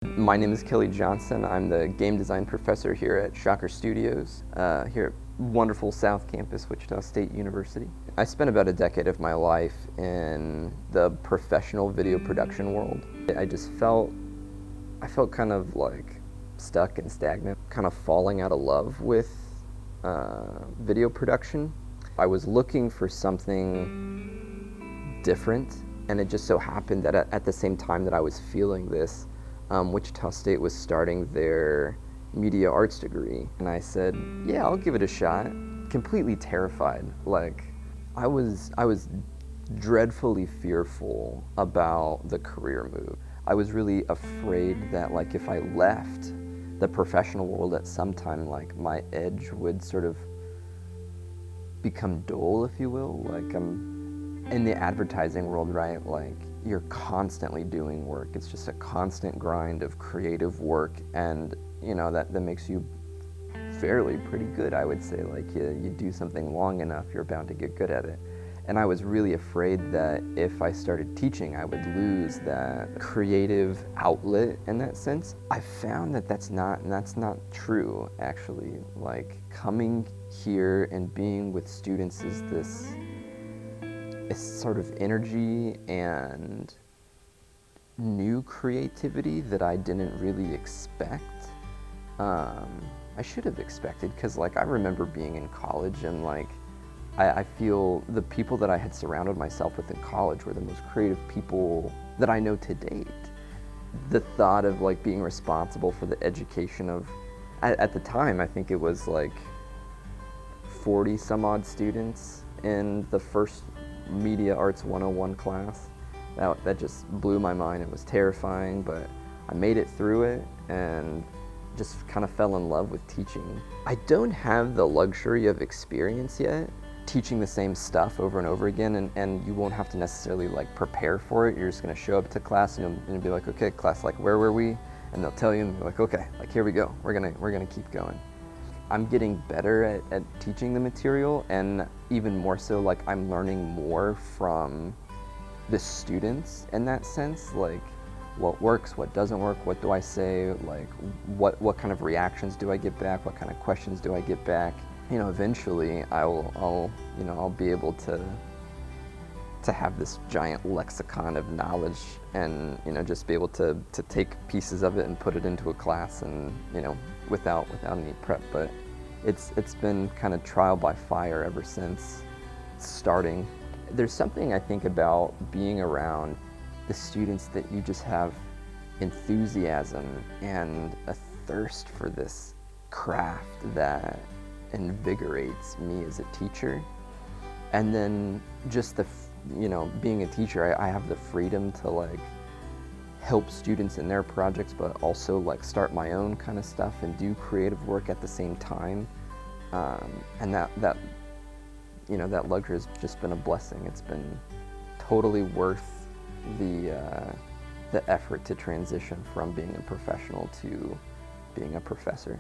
My name is Kelly Johnson. I'm the game design professor here at Shocker Studios, here at wonderful South Campus, Wichita State University. I spent about a decade of my life in the professional video production world. I felt kind of like stuck and stagnant, kind of falling out of love with video production. I was looking for something different, and it just so happened that at the same time that I was feeling this, Wichita State was starting their media arts degree, and I said, yeah, I'll give it a shot. Completely terrified. Like, I was dreadfully fearful about the career move. I was really afraid that, like, if I left the professional world at some time, like, my edge would sort of become dull, if you will. Like, in the advertising world, right? Like, you're constantly doing work. It's just a constant grind of creative work, and you know that makes you fairly pretty good, I would say. Like, you do something long enough, you're bound to get good at it. And I was really afraid that if I started teaching, I would lose that creative outlet in that sense. I found that that's not true, actually. Like, coming here and being with students is this sort of energy and new creativity that I didn't really expect. I should have expected, because like I remember being in college, and like I feel the people that I had surrounded myself with in college were the most creative people that I know to date. The thought of like being responsible for the education of, at the time, I think it was like 40 some odd students in the first Media Arts 101 class. That just blew my mind. It was terrifying, but I made it through it and just kind of fell in love with teaching. I don't have the luxury of experience yet, teaching the same stuff over and over again, and you won't have to necessarily like prepare for it. You're just gonna show up to class and you'll be like, okay, class, like, where were we? And they'll tell you, and you're like, okay, like, here we go. We're gonna keep going. I'm getting better at teaching the material, and even more so, like, I'm learning more from the students in that sense. Like, what works, what doesn't work, what do I say, like, what kind of reactions do I get back, what kind of questions do I get back. You know, eventually I'll be able to have this giant lexicon of knowledge, and you know, just be able to take pieces of it and put it into a class, and you know, without any prep. But it's been kind of trial by fire ever since starting. There's something I think about being around the students that you just have enthusiasm and a thirst for this craft that invigorates me as a teacher. And then just being a teacher, I have the freedom to like help students in their projects, but also like start my own kind of stuff and do creative work at the same time. And that luxury has just been a blessing. It's been totally worth the effort to transition from being a professional to being a professor.